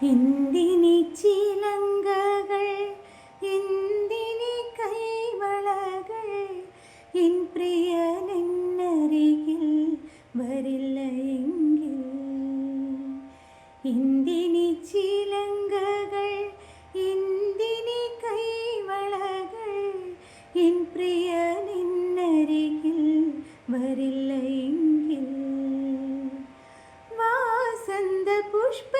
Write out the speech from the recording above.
എന്തിനി ചിലങ്കകൾ, എന്തിനി കൈവളകൾ, N പ്രിയനെന്നരികിൽ വരില്ല എങ്കിൽ. എന്തിനി ചിലങ്കകൾ, എന്തിനി കൈവളകൾ, N പ്രിയനെന്നരികിൽ വരില്ല എങ്കിൽ. വാസന്ത പുഷ്പ